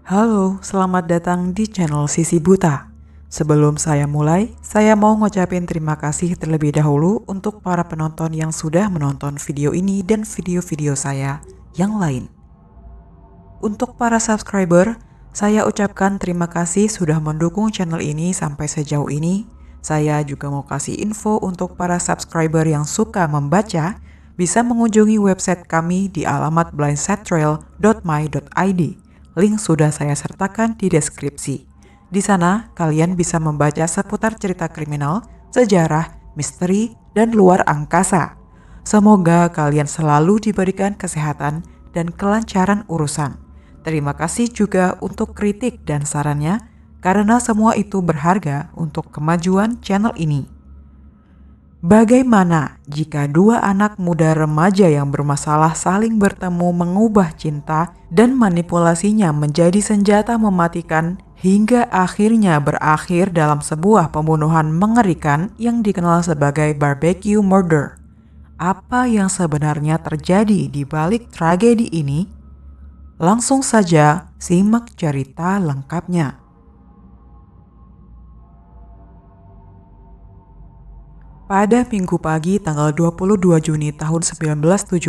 Halo, selamat datang di channel Sisi Buta. Sebelum saya mulai, saya mau ngucapin terima kasih terlebih dahulu untuk para penonton yang sudah menonton video ini dan video-video saya yang lain. Untuk para subscriber, saya ucapkan terima kasih sudah mendukung channel ini sampai sejauh ini. Saya juga mau kasih info untuk para subscriber yang suka membaca, bisa mengunjungi website kami di alamat blindsidetrail.my.id. Link sudah saya sertakan di deskripsi. Di sana, kalian bisa membaca seputar cerita kriminal, sejarah, misteri, dan luar angkasa. Semoga kalian selalu diberikan kesehatan dan kelancaran urusan. Terima kasih juga untuk kritik dan sarannya, karena semua itu berharga untuk kemajuan channel ini. Bagaimana jika dua anak muda remaja yang bermasalah saling bertemu mengubah cinta dan manipulasinya menjadi senjata mematikan hingga akhirnya berakhir dalam sebuah pembunuhan mengerikan yang dikenal sebagai barbecue murder? Apa yang sebenarnya terjadi di balik tragedi ini? Langsung saja simak cerita lengkapnya. Pada Minggu pagi tanggal 22 Juni tahun 1975,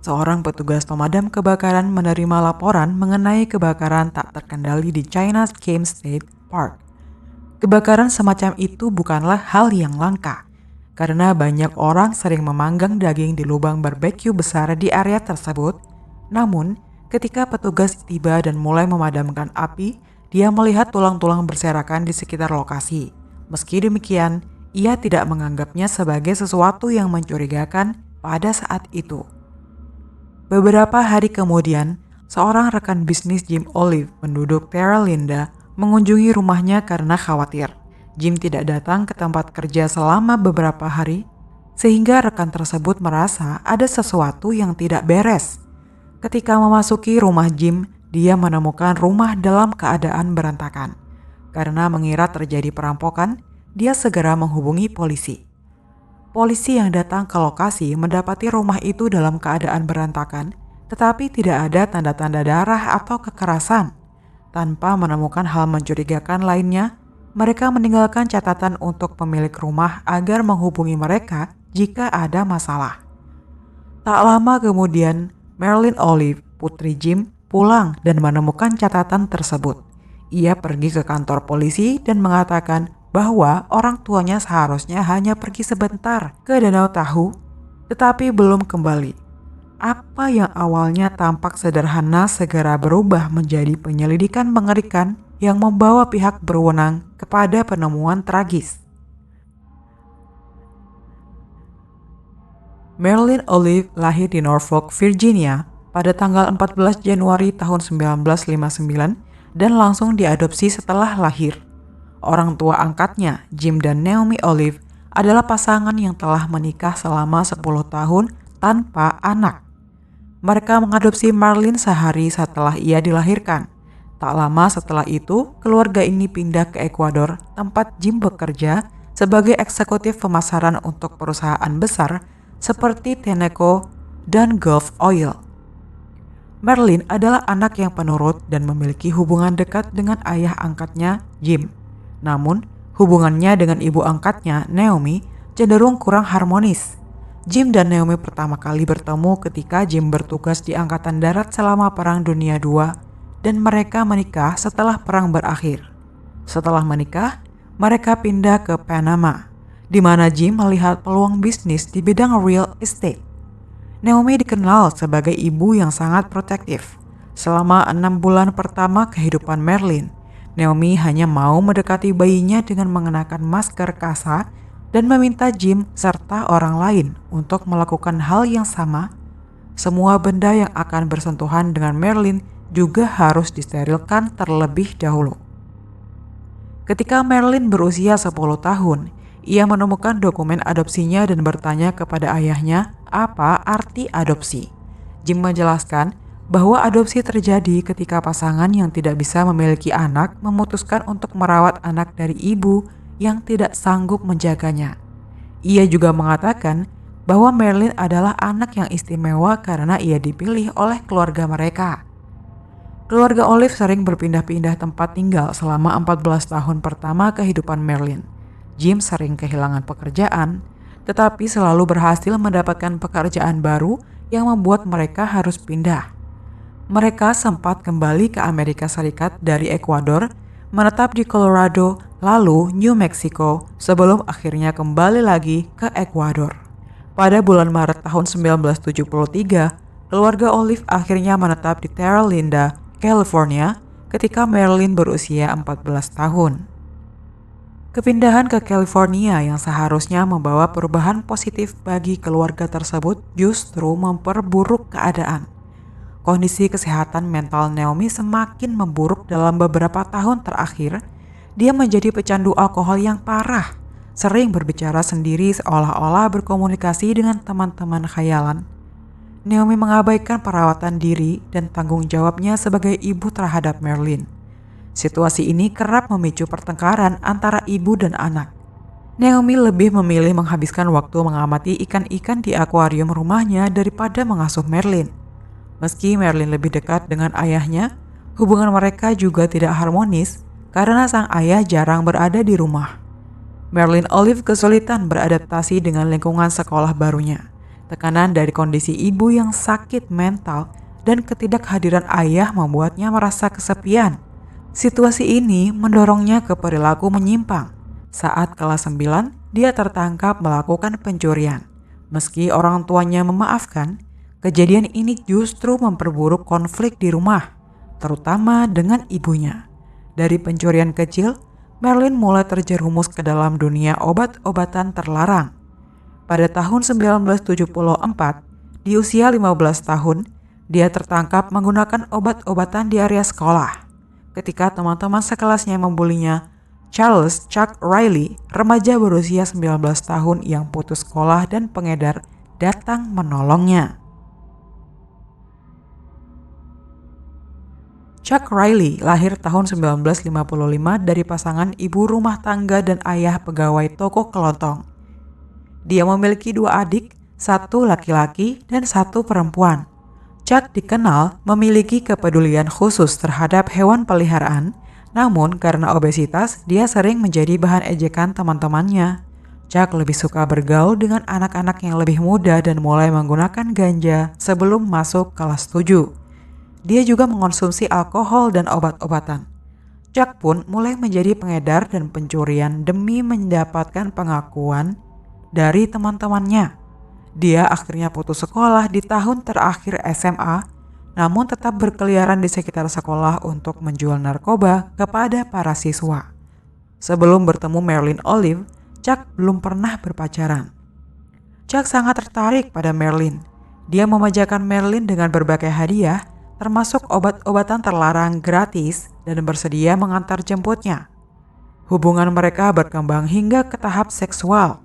seorang petugas pemadam kebakaran menerima laporan mengenai kebakaran tak terkendali di China's Game State Park. Kebakaran semacam itu bukanlah hal yang langka, karena banyak orang sering memanggang daging di lubang barbeque besar di area tersebut. Namun, ketika petugas tiba dan mulai memadamkan api, dia melihat tulang-tulang berserakan di sekitar lokasi. Meski demikian, ia tidak menganggapnya sebagai sesuatu yang mencurigakan pada saat itu. Beberapa hari kemudian, seorang rekan bisnis Jim Olive, penduduk Terra Linda, mengunjungi rumahnya karena khawatir Jim tidak datang ke tempat kerja selama beberapa hari, sehingga rekan tersebut merasa ada sesuatu yang tidak beres. Ketika memasuki rumah Jim, dia menemukan rumah dalam keadaan berantakan. Karena mengira terjadi perampokan, dia segera menghubungi polisi. Polisi yang datang ke lokasi mendapati rumah itu dalam keadaan berantakan, tetapi tidak ada tanda-tanda darah atau kekerasan. Tanpa menemukan hal mencurigakan lainnya, mereka meninggalkan catatan untuk pemilik rumah agar menghubungi mereka jika ada masalah. Tak lama kemudian, Marilyn Olive, putri Jim, pulang dan menemukan catatan tersebut. Ia pergi ke kantor polisi dan mengatakan bahwa orang tuanya seharusnya hanya pergi sebentar ke Danau Tahu, tetapi belum kembali. Apa yang awalnya tampak sederhana segera berubah menjadi penyelidikan mengerikan yang membawa pihak berwenang kepada penemuan tragis. Marilyn Olive lahir di Norfolk, Virginia pada tanggal 14 Januari tahun 1959 dan langsung diadopsi setelah lahir. Orang tua angkatnya, Jim dan Naomi Olive, adalah pasangan yang telah menikah selama 10 tahun tanpa anak. Mereka mengadopsi Marilyn sehari setelah ia dilahirkan. Tak lama setelah itu, keluarga ini pindah ke Ekuador, tempat Jim bekerja sebagai eksekutif pemasaran untuk perusahaan besar seperti Tenneco dan Gulf Oil. Marilyn adalah anak yang penurut dan memiliki hubungan dekat dengan ayah angkatnya, Jim. Namun, hubungannya dengan ibu angkatnya, Naomi, cenderung kurang harmonis. Jim dan Naomi pertama kali bertemu ketika Jim bertugas di Angkatan Darat selama Perang Dunia II dan mereka menikah setelah perang berakhir. Setelah menikah, mereka pindah ke Panama, di mana Jim melihat peluang bisnis di bidang real estate. Naomi dikenal sebagai ibu yang sangat protektif. Selama 6 bulan pertama kehidupan Marilyn, Naomi hanya mau mendekati bayinya dengan mengenakan masker kasa dan meminta Jim serta orang lain untuk melakukan hal yang sama. Semua benda yang akan bersentuhan dengan Marilyn juga harus disterilkan terlebih dahulu. Ketika Marilyn berusia 10 tahun, ia menemukan dokumen adopsinya dan bertanya kepada ayahnya apa arti adopsi. Jim menjelaskan bahwa adopsi terjadi ketika pasangan yang tidak bisa memiliki anak memutuskan untuk merawat anak dari ibu yang tidak sanggup menjaganya. Ia juga mengatakan bahwa Marilyn adalah anak yang istimewa karena ia dipilih oleh keluarga mereka. Keluarga Olive sering berpindah-pindah tempat tinggal selama 14 tahun pertama kehidupan Marilyn. Jim sering kehilangan pekerjaan, tetapi selalu berhasil mendapatkan pekerjaan baru yang membuat mereka harus pindah. Mereka sempat kembali ke Amerika Serikat dari Ekuador, menetap di Colorado, lalu New Mexico, sebelum akhirnya kembali lagi ke Ekuador. Pada bulan Maret tahun 1973, keluarga Olive akhirnya menetap di Terra Linda, California, ketika Marilyn berusia 14 tahun. Kepindahan ke California yang seharusnya membawa perubahan positif bagi keluarga tersebut justru memperburuk keadaan. Kondisi kesehatan mental Naomi semakin memburuk dalam beberapa tahun terakhir. Dia menjadi pecandu alkohol yang parah, sering berbicara sendiri seolah-olah berkomunikasi dengan teman-teman khayalan. Naomi mengabaikan perawatan diri dan tanggung jawabnya sebagai ibu terhadap Marilyn. Situasi ini kerap memicu pertengkaran antara ibu dan anak. Naomi lebih memilih menghabiskan waktu mengamati ikan-ikan di akuarium rumahnya daripada mengasuh Marilyn. Meski Marilyn lebih dekat dengan ayahnya, hubungan mereka juga tidak harmonis karena sang ayah jarang berada di rumah. Marilyn Olive kesulitan beradaptasi dengan lingkungan sekolah barunya. Tekanan dari kondisi ibu yang sakit mental dan ketidakhadiran ayah membuatnya merasa kesepian. Situasi ini mendorongnya ke perilaku menyimpang. Saat kelas 9, dia tertangkap melakukan pencurian. Meski orang tuanya memaafkan, kejadian ini justru memperburuk konflik di rumah, terutama dengan ibunya. Dari pencurian kecil, Marilyn mulai terjerumus ke dalam dunia obat-obatan terlarang. Pada tahun 1974, di usia 15 tahun, dia tertangkap menggunakan obat-obatan di area sekolah. Ketika teman-teman sekelasnya membulinya, Charles Chuck Riley, remaja berusia 19 tahun yang putus sekolah dan pengedar, datang menolongnya. Chuck Riley lahir tahun 1955 dari pasangan ibu rumah tangga dan ayah pegawai toko kelontong. Dia memiliki 2 adik, 1 laki-laki dan 1 perempuan. Chuck dikenal memiliki kepedulian khusus terhadap hewan peliharaan, namun karena obesitas dia sering menjadi bahan ejekan teman-temannya. Chuck lebih suka bergaul dengan anak-anak yang lebih muda dan mulai menggunakan ganja sebelum masuk kelas 7. Dia juga mengonsumsi alkohol dan obat-obatan. Chuck pun mulai menjadi pengedar dan pencurian demi mendapatkan pengakuan dari teman-temannya. Dia akhirnya putus sekolah di tahun terakhir SMA, namun tetap berkeliaran di sekitar sekolah untuk menjual narkoba kepada para siswa. Sebelum bertemu Marilyn Olive, Chuck belum pernah berpacaran. Chuck sangat tertarik pada Marilyn. Dia memanjakan Marilyn dengan berbagai hadiah, termasuk obat-obatan terlarang gratis dan bersedia mengantar jemputnya. Hubungan mereka berkembang hingga ke tahap seksual.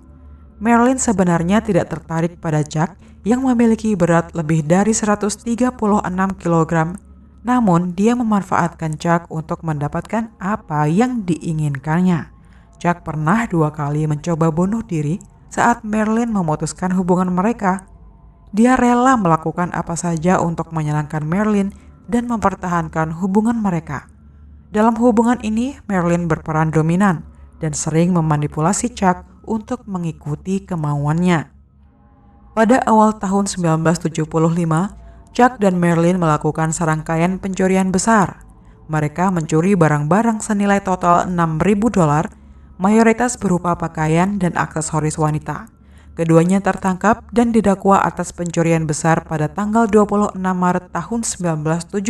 Marilyn sebenarnya tidak tertarik pada Chuck yang memiliki berat lebih dari 136 kg, namun dia memanfaatkan Chuck untuk mendapatkan apa yang diinginkannya. Chuck pernah 2 kali mencoba bunuh diri saat Marilyn memutuskan hubungan mereka. Dia rela melakukan apa saja untuk menyenangkan Marilyn dan mempertahankan hubungan mereka. Dalam hubungan ini, Marilyn berperan dominan dan sering memanipulasi Chuck untuk mengikuti kemauannya. Pada awal tahun 1975, Chuck dan Marilyn melakukan serangkaian pencurian besar. Mereka mencuri barang-barang senilai total $6.000, mayoritas berupa pakaian dan aksesoris wanita. Keduanya tertangkap dan didakwa atas pencurian besar pada tanggal 26 Maret tahun 1975.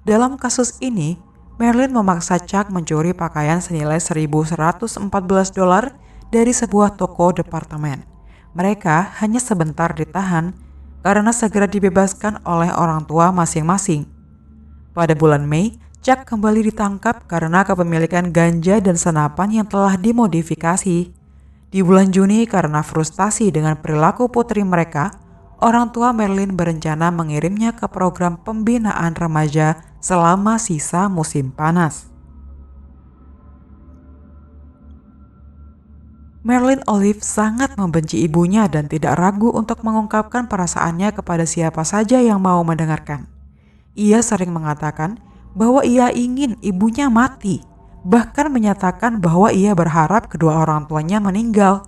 Dalam kasus ini, Marilyn memaksa Chuck mencuri pakaian senilai $1.114 dari sebuah toko departemen. Mereka hanya sebentar ditahan karena segera dibebaskan oleh orang tua masing-masing. Pada bulan Mei, Chuck kembali ditangkap karena kepemilikan ganja dan senapan yang telah dimodifikasi. Di bulan Juni, karena frustasi dengan perilaku putri mereka, orang tua Marilyn berencana mengirimnya ke program pembinaan remaja selama sisa musim panas. Marilyn Olive sangat membenci ibunya dan tidak ragu untuk mengungkapkan perasaannya kepada siapa saja yang mau mendengarkan. Ia sering mengatakan bahwa ia ingin ibunya mati, bahkan menyatakan bahwa ia berharap kedua orang tuanya meninggal.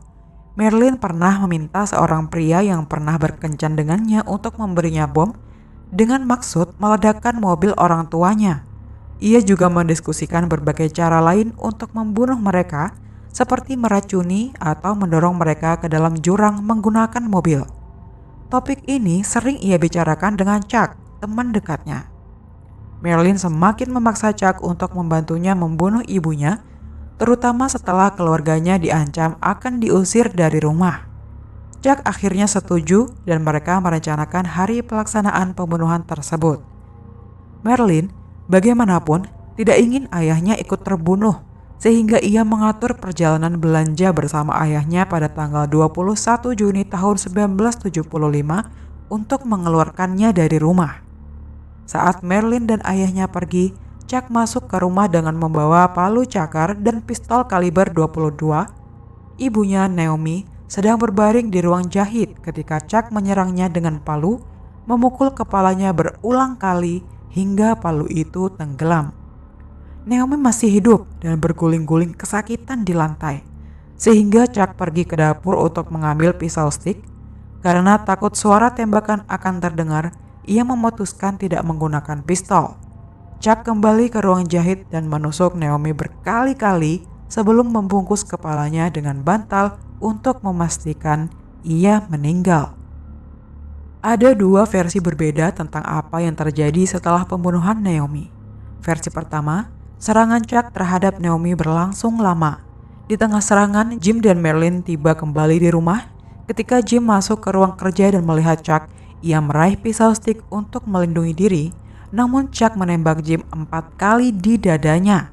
Marilyn pernah meminta seorang pria yang pernah berkencan dengannya untuk memberinya bom dengan maksud meledakkan mobil orang tuanya. Ia juga mendiskusikan berbagai cara lain untuk membunuh mereka, seperti meracuni atau mendorong mereka ke dalam jurang menggunakan mobil. Topik ini sering ia bicarakan dengan Chuck, teman dekatnya. Marilyn semakin memaksa Chuck untuk membantunya membunuh ibunya, terutama setelah keluarganya diancam akan diusir dari rumah. Chuck akhirnya setuju dan mereka merencanakan hari pelaksanaan pembunuhan tersebut. Marilyn bagaimanapun tidak ingin ayahnya ikut terbunuh, sehingga ia mengatur perjalanan belanja bersama ayahnya pada tanggal 21 Juni tahun 1975 untuk mengeluarkannya dari rumah. Saat Marilyn dan ayahnya pergi, Chuck masuk ke rumah dengan membawa palu cakar dan pistol kaliber 22. Ibunya, Naomi, sedang berbaring di ruang jahit ketika Chuck menyerangnya dengan palu, memukul kepalanya berulang kali hingga palu itu tenggelam. Naomi masih hidup dan berguling-guling kesakitan di lantai, sehingga Chuck pergi ke dapur untuk mengambil pisau stik. Karena takut suara tembakan akan terdengar, ia memutuskan tidak menggunakan pistol. Chuck kembali ke ruang jahit dan menusuk Naomi berkali-kali sebelum membungkus kepalanya dengan bantal untuk memastikan ia meninggal. Ada dua versi berbeda tentang apa yang terjadi setelah pembunuhan Naomi. Versi pertama, serangan Chuck terhadap Naomi berlangsung lama. Di tengah serangan, Jim dan Marilyn tiba kembali di rumah. Ketika Jim masuk ke ruang kerja dan melihat Chuck, ia meraih pisau stik untuk melindungi diri. Namun Chuck menembak Jim 4 kali di dadanya.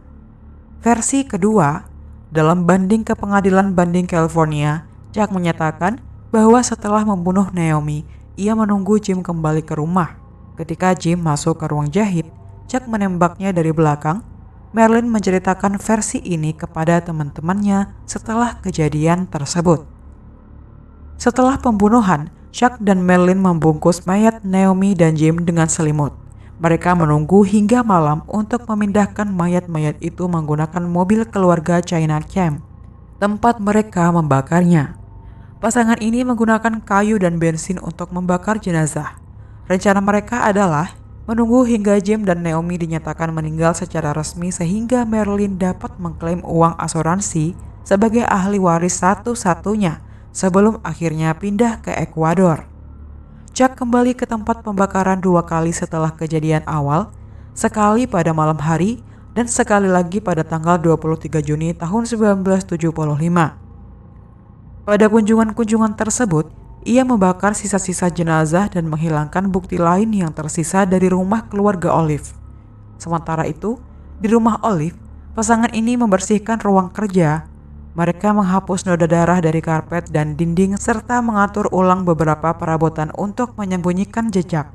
Versi kedua, dalam banding ke pengadilan banding California, Chuck menyatakan bahwa setelah membunuh Naomi, ia menunggu Jim kembali ke rumah. Ketika Jim masuk ke ruang jahit, Chuck menembaknya dari belakang. Marilyn menceritakan versi ini kepada teman-temannya setelah kejadian tersebut. Setelah pembunuhan, Chuck dan Marilyn membungkus mayat Naomi dan Jim dengan selimut. Mereka menunggu hingga malam untuk memindahkan mayat-mayat itu menggunakan mobil keluarga China Camp, tempat mereka membakarnya. Pasangan ini menggunakan kayu dan bensin untuk membakar jenazah. Rencana mereka adalah menunggu hingga Jim dan Naomi dinyatakan meninggal secara resmi sehingga Marilyn dapat mengklaim uang asuransi sebagai ahli waris satu-satunya sebelum akhirnya pindah ke Ekuador. Chuck kembali ke tempat pembakaran 2 kali setelah kejadian awal, sekali pada malam hari dan sekali lagi pada tanggal 23 Juni tahun 1975. Pada kunjungan-kunjungan tersebut, ia membakar sisa-sisa jenazah dan menghilangkan bukti lain yang tersisa dari rumah keluarga Olive. Sementara itu, di rumah Olive, pasangan ini membersihkan ruang kerja. Mereka menghapus noda darah dari karpet dan dinding serta mengatur ulang beberapa perabotan untuk menyembunyikan jejak.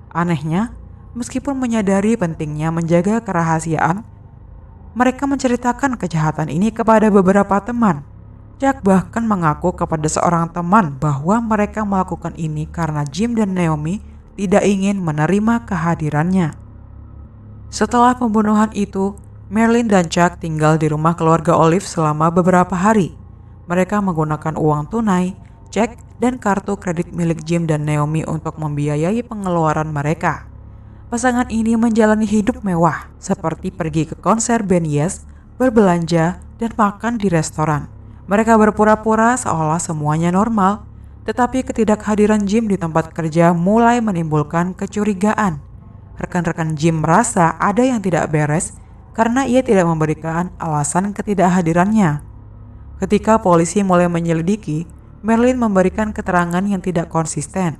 Anehnya, meskipun menyadari pentingnya menjaga kerahasiaan, mereka menceritakan kejahatan ini kepada beberapa teman. Chuck bahkan mengaku kepada seorang teman bahwa mereka melakukan ini karena Jim dan Naomi tidak ingin menerima kehadirannya. Setelah pembunuhan itu, Marilyn dan Chuck tinggal di rumah keluarga Olive selama beberapa hari. Mereka menggunakan uang tunai, cek, dan kartu kredit milik Jim dan Naomi untuk membiayai pengeluaran mereka. Pasangan ini menjalani hidup mewah, seperti pergi ke konser band Yes, berbelanja, dan makan di restoran. Mereka berpura-pura seolah semuanya normal, tetapi ketidakhadiran Jim di tempat kerja mulai menimbulkan kecurigaan. Rekan-rekan Jim merasa ada yang tidak beres karena ia tidak memberikan alasan ketidakhadirannya. Ketika polisi mulai menyelidiki, Marilyn memberikan keterangan yang tidak konsisten.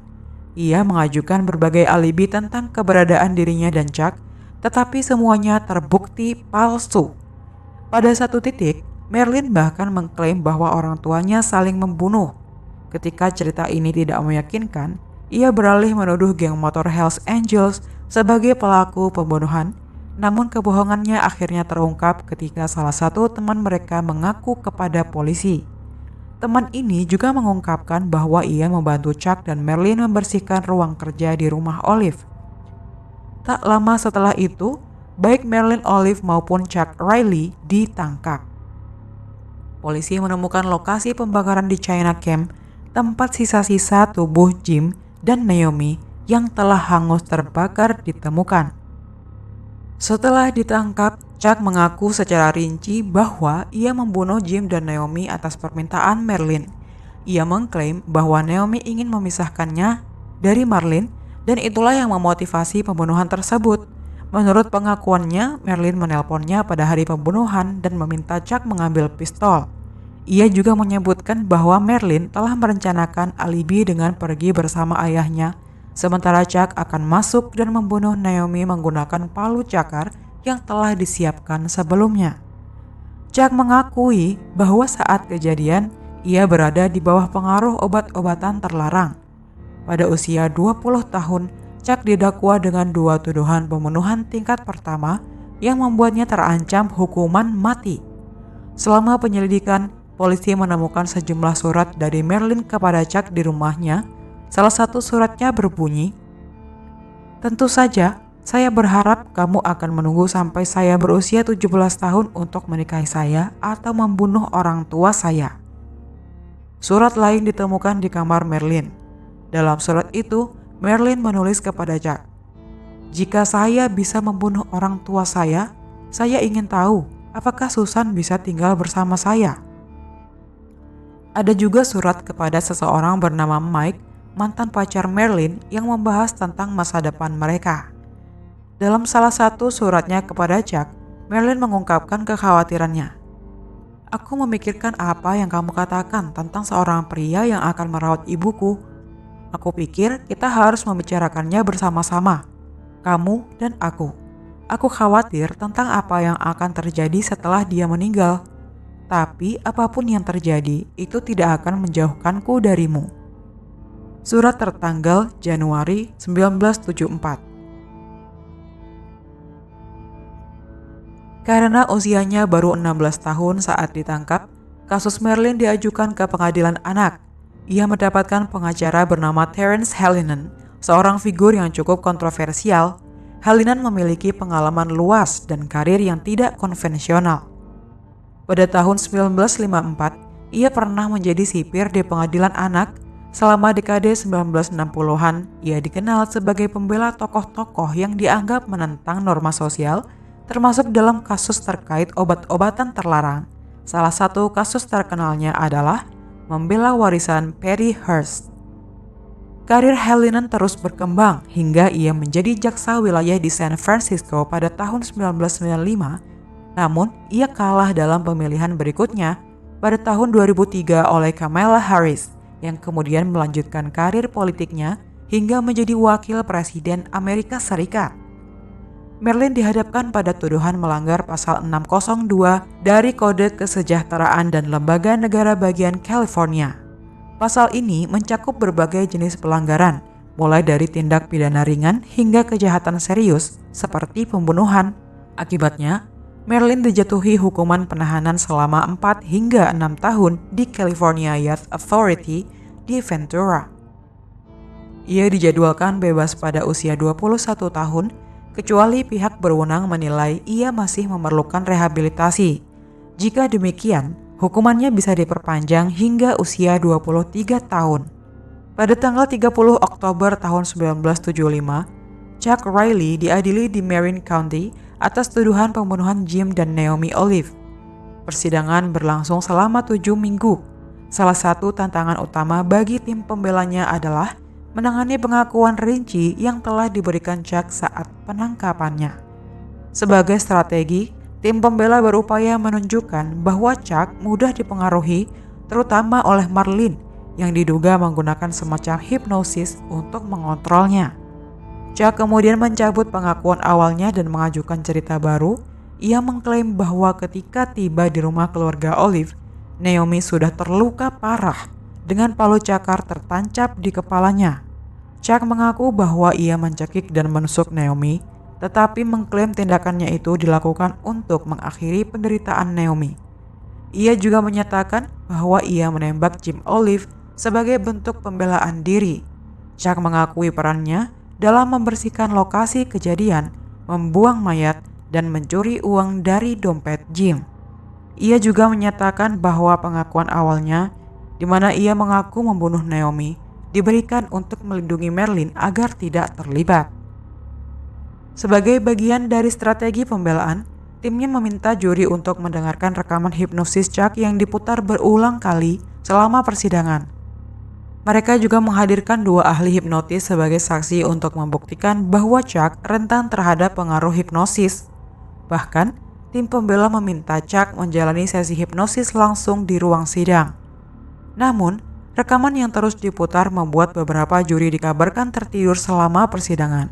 Ia mengajukan berbagai alibi tentang keberadaan dirinya dan Chuck, tetapi semuanya terbukti palsu. Pada satu titik, Marilyn bahkan mengklaim bahwa orang tuanya saling membunuh. Ketika cerita ini tidak meyakinkan, ia beralih menuduh geng motor Hells Angels sebagai pelaku pembunuhan. Namun kebohongannya akhirnya terungkap ketika salah satu teman mereka mengaku kepada polisi. Teman ini juga mengungkapkan bahwa ia membantu Chuck dan Marilyn membersihkan ruang kerja di rumah Olive. Tak lama setelah itu, baik Marilyn Olive maupun Chuck Riley ditangkap. Polisi menemukan lokasi pembakaran di China Camp, tempat sisa-sisa tubuh Jim dan Naomi yang telah hangus terbakar ditemukan. Setelah ditangkap, Chuck mengaku secara rinci bahwa ia membunuh Jim dan Naomi atas permintaan Marilyn. Ia mengklaim bahwa Naomi ingin memisahkannya dari Marilyn dan itulah yang memotivasi pembunuhan tersebut. Menurut pengakuannya, Marilyn menelponnya pada hari pembunuhan dan meminta Chuck mengambil pistol. Ia juga menyebutkan bahwa Marilyn telah merencanakan alibi dengan pergi bersama ayahnya, sementara Chuck akan masuk dan membunuh Naomi menggunakan palu cakar yang telah disiapkan sebelumnya. Chuck mengakui bahwa saat kejadian, ia berada di bawah pengaruh obat-obatan terlarang. Pada usia 20 tahun, Chuck didakwa dengan 2 tuduhan pembunuhan tingkat pertama yang membuatnya terancam hukuman mati. Selama penyelidikan, polisi menemukan sejumlah surat dari Marilyn kepada Chuck di rumahnya. Salah satu suratnya berbunyi, "Tentu saja, saya berharap kamu akan menunggu sampai saya berusia 17 tahun untuk menikahi saya atau membunuh orang tua saya." Surat lain ditemukan di kamar Marilyn. Dalam surat itu, Marilyn menulis kepada Chuck, "Jika saya bisa membunuh orang tua saya ingin tahu apakah Susan bisa tinggal bersama saya." Ada juga surat kepada seseorang bernama Mike, mantan pacar Marilyn, yang membahas tentang masa depan mereka. Dalam salah satu suratnya kepada Chuck, Marilyn mengungkapkan kekhawatirannya. "Aku memikirkan apa yang kamu katakan tentang seorang pria yang akan merawat ibuku. Aku pikir kita harus membicarakannya bersama-sama, kamu dan aku. Aku khawatir tentang apa yang akan terjadi setelah dia meninggal. Tapi apapun yang terjadi, itu tidak akan menjauhkanku darimu." Surat tertanggal Januari 1974. Karena usianya baru 16 tahun saat ditangkap, kasus Marilyn diajukan ke pengadilan anak. Ia mendapatkan pengacara bernama Terence Hallinan, seorang figur yang cukup kontroversial. Hallinan memiliki pengalaman luas dan karir yang tidak konvensional. Pada tahun 1954, ia pernah menjadi sipir di pengadilan anak. Selama dekade 1960-an, ia dikenal sebagai pembela tokoh-tokoh yang dianggap menentang norma sosial, termasuk dalam kasus terkait obat-obatan terlarang. Salah satu kasus terkenalnya adalah membela warisan Patty Hearst. Karir Hallinan terus berkembang hingga ia menjadi jaksa wilayah di San Francisco pada tahun 1995. Namun, ia kalah dalam pemilihan berikutnya pada tahun 2003 oleh Kamala Harris, yang kemudian melanjutkan karir politiknya hingga menjadi wakil presiden Amerika Serikat. Marilyn dihadapkan pada tuduhan melanggar pasal 602 dari Kode Kesejahteraan dan Lembaga Negara Bagian California. Pasal ini mencakup berbagai jenis pelanggaran, mulai dari tindak pidana ringan hingga kejahatan serius seperti pembunuhan. Akibatnya, Marilyn dijatuhi hukuman penahanan selama 4 hingga 6 tahun di California Youth Authority di Ventura. Ia dijadwalkan bebas pada usia 21 tahun, kecuali pihak berwenang menilai ia masih memerlukan rehabilitasi. Jika demikian, hukumannya bisa diperpanjang hingga usia 23 tahun. Pada tanggal 30 Oktober tahun 1975, Chuck Riley diadili di Marin County atas tuduhan pembunuhan Jim dan Naomi Olive. Persidangan berlangsung selama 7 minggu. Salah satu tantangan utama bagi tim pembelanya adalah menangani pengakuan rinci yang telah diberikan Chuck saat penangkapannya. Sebagai strategi, tim pembela berupaya menunjukkan bahwa Chuck mudah dipengaruhi, terutama oleh Marilyn yang diduga menggunakan semacam hipnosis untuk mengontrolnya. Chuck kemudian mencabut pengakuan awalnya dan mengajukan cerita baru. Ia mengklaim bahwa ketika tiba di rumah keluarga Olive, Naomi sudah terluka parah dengan palu cakar tertancap di kepalanya. Chuck mengaku bahwa ia mencekik dan menusuk Naomi, tetapi mengklaim tindakannya itu dilakukan untuk mengakhiri penderitaan Naomi. Ia juga menyatakan bahwa ia menembak Jim Olive sebagai bentuk pembelaan diri. Chuck mengakui perannya dalam membersihkan lokasi kejadian, membuang mayat, dan mencuri uang dari dompet Jim. Ia juga menyatakan bahwa pengakuan awalnya, di mana ia mengaku membunuh Naomi, diberikan untuk melindungi Marilyn agar tidak terlibat. Sebagai bagian dari strategi pembelaan, timnya meminta juri untuk mendengarkan rekaman hipnosis Chuck yang diputar berulang kali selama persidangan. Mereka juga menghadirkan 2 ahli hipnotis sebagai saksi untuk membuktikan bahwa Chuck rentan terhadap pengaruh hipnosis. Bahkan, tim pembela meminta Chuck menjalani sesi hipnosis langsung di ruang sidang. Namun, rekaman yang terus diputar membuat beberapa juri dikabarkan tertidur selama persidangan.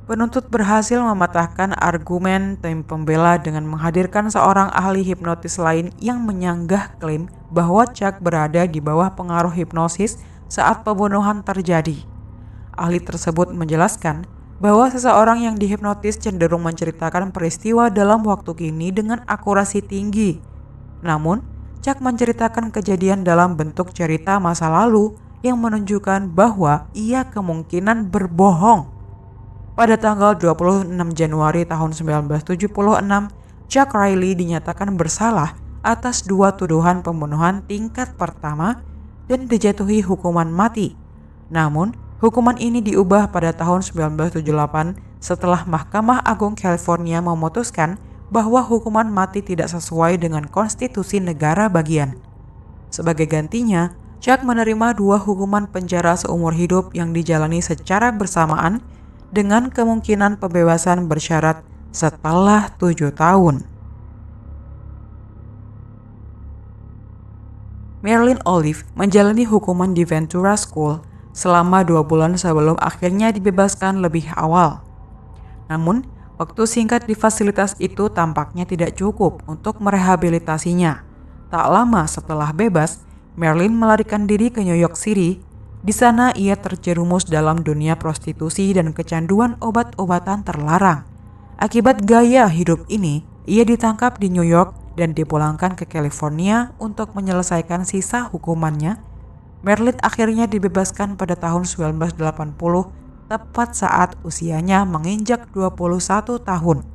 Penuntut berhasil mematahkan argumen tim pembela dengan menghadirkan seorang ahli hipnotis lain yang menyanggah klaim bahwa Chuck berada di bawah pengaruh hipnosis saat pembunuhan terjadi. Ahli tersebut menjelaskan bahwa seseorang yang dihipnotis cenderung menceritakan peristiwa dalam waktu kini dengan akurasi tinggi. Namun, Chuck menceritakan kejadian dalam bentuk cerita masa lalu yang menunjukkan bahwa ia kemungkinan berbohong. Pada tanggal 26 Januari tahun 1976, Chuck Riley dinyatakan bersalah atas 2 tuduhan pembunuhan tingkat pertama dan dijatuhi hukuman mati. Namun, hukuman ini diubah pada tahun 1978 setelah Mahkamah Agung California memutuskan bahwa hukuman mati tidak sesuai dengan konstitusi negara bagian. Sebagai gantinya, Chuck menerima 2 hukuman penjara seumur hidup yang dijalani secara bersamaan dengan kemungkinan pembebasan bersyarat setelah 7 tahun. Marilyn Olive menjalani hukuman di Ventura School selama 2 bulan sebelum akhirnya dibebaskan lebih awal. Namun, waktu singkat di fasilitas itu tampaknya tidak cukup untuk merehabilitasinya. Tak lama setelah bebas, Marilyn melarikan diri ke New York City. Di sana ia terjerumus dalam dunia prostitusi dan kecanduan obat-obatan terlarang. Akibat gaya hidup ini, ia ditangkap di New York dan dipulangkan ke California untuk menyelesaikan sisa hukumannya. Marilyn akhirnya dibebaskan pada tahun 1980, tepat saat usianya menginjak 21 tahun.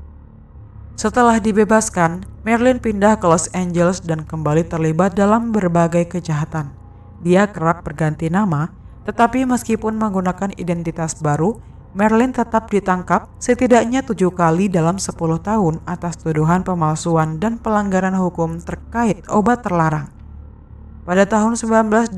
Setelah dibebaskan, Marilyn pindah ke Los Angeles dan kembali terlibat dalam berbagai kejahatan. Dia kerap berganti nama, tetapi meskipun menggunakan identitas baru, Marilyn tetap ditangkap setidaknya 7 kali dalam 10 tahun atas tuduhan pemalsuan dan pelanggaran hukum terkait obat terlarang. Pada tahun 1986,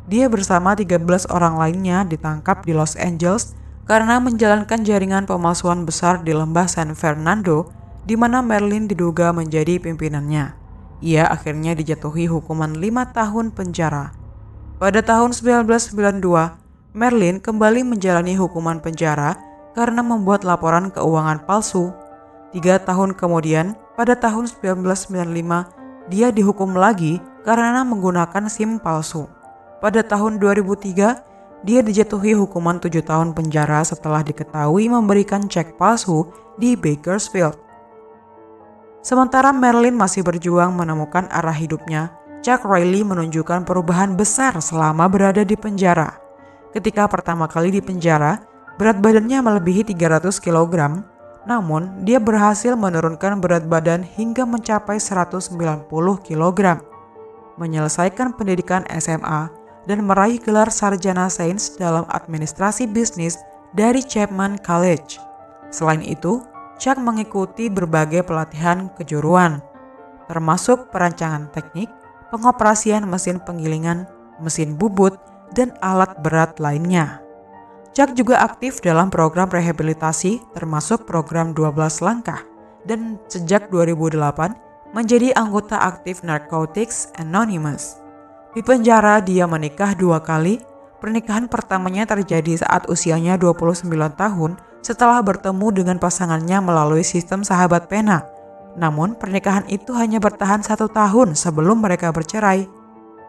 dia bersama 13 orang lainnya ditangkap di Los Angeles karena menjalankan jaringan pemalsuan besar di lembah San Fernando, di mana Marilyn diduga menjadi pimpinannya. Ia akhirnya dijatuhi hukuman 5 tahun penjara. Pada tahun 1992, Marilyn kembali menjalani hukuman penjara karena membuat laporan keuangan palsu. 3 tahun kemudian, pada tahun 1995, dia dihukum lagi karena menggunakan SIM palsu. Pada tahun 2003, dia dijatuhi hukuman 7 tahun penjara setelah diketahui memberikan cek palsu di Bakersfield. Sementara Marilyn masih berjuang menemukan arah hidupnya, Chuck Riley menunjukkan perubahan besar selama berada di penjara. Ketika pertama kali di penjara, berat badannya melebihi 300 kg, namun dia berhasil menurunkan berat badan hingga mencapai 190 kg, menyelesaikan pendidikan SMA, dan meraih gelar sarjana sains dalam administrasi bisnis dari Chapman College. Selain itu, Chuck mengikuti berbagai pelatihan kejuruan, termasuk perancangan teknik, pengoperasian mesin penggilingan, mesin bubut, dan alat berat lainnya. Chuck juga aktif dalam program rehabilitasi termasuk program 12 langkah dan sejak 2008 menjadi anggota aktif Narcotics Anonymous. Di penjara dia menikah 2 kali. Pernikahan pertamanya terjadi saat usianya 29 tahun setelah bertemu dengan pasangannya melalui sistem sahabat pena. Namun pernikahan itu hanya bertahan 1 tahun sebelum mereka bercerai.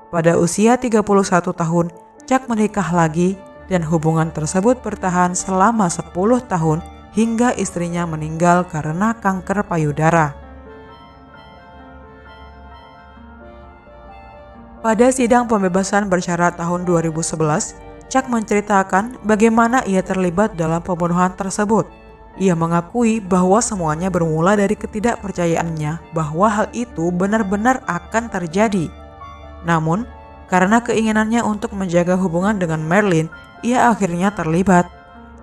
Pada usia 31 tahun, Chuck menikah lagi dan hubungan tersebut bertahan selama 10 tahun hingga istrinya meninggal karena kanker payudara. Pada sidang pembebasan bersyarat tahun 2011, Chuck menceritakan bagaimana ia terlibat dalam pembunuhan tersebut. Ia mengakui bahwa semuanya bermula dari ketidakpercayaannya bahwa hal itu benar-benar akan terjadi. Namun, karena keinginannya untuk menjaga hubungan dengan Marilyn, ia akhirnya terlibat.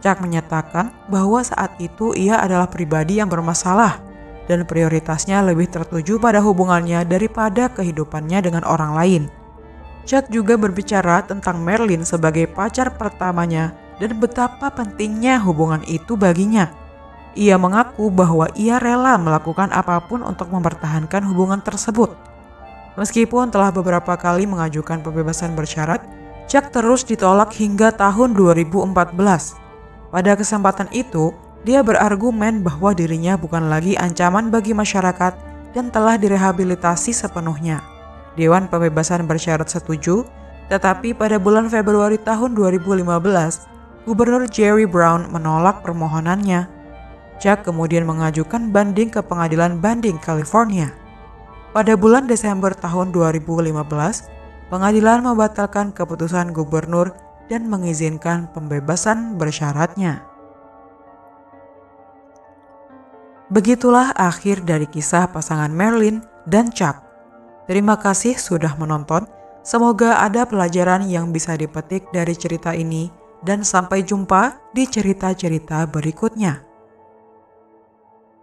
Chuck menyatakan bahwa saat itu ia adalah pribadi yang bermasalah dan prioritasnya lebih tertuju pada hubungannya daripada kehidupannya dengan orang lain. Chuck juga berbicara tentang Marilyn sebagai pacar pertamanya dan betapa pentingnya hubungan itu baginya. Ia mengaku bahwa ia rela melakukan apapun untuk mempertahankan hubungan tersebut. Meskipun telah beberapa kali mengajukan pembebasan bersyarat, Chuck terus ditolak hingga tahun 2014. Pada kesempatan itu, dia berargumen bahwa dirinya bukan lagi ancaman bagi masyarakat dan telah direhabilitasi sepenuhnya. Dewan Pembebasan Bersyarat setuju, tetapi pada bulan Februari tahun 2015, Gubernur Jerry Brown menolak permohonannya. Chuck kemudian mengajukan banding ke Pengadilan Banding California. Pada bulan Desember tahun 2015, pengadilan membatalkan keputusan gubernur dan mengizinkan pembebasan bersyaratnya. Begitulah akhir dari kisah pasangan Marilyn dan Chuck. Terima kasih sudah menonton. Semoga ada pelajaran yang bisa dipetik dari cerita ini dan sampai jumpa di cerita-cerita berikutnya.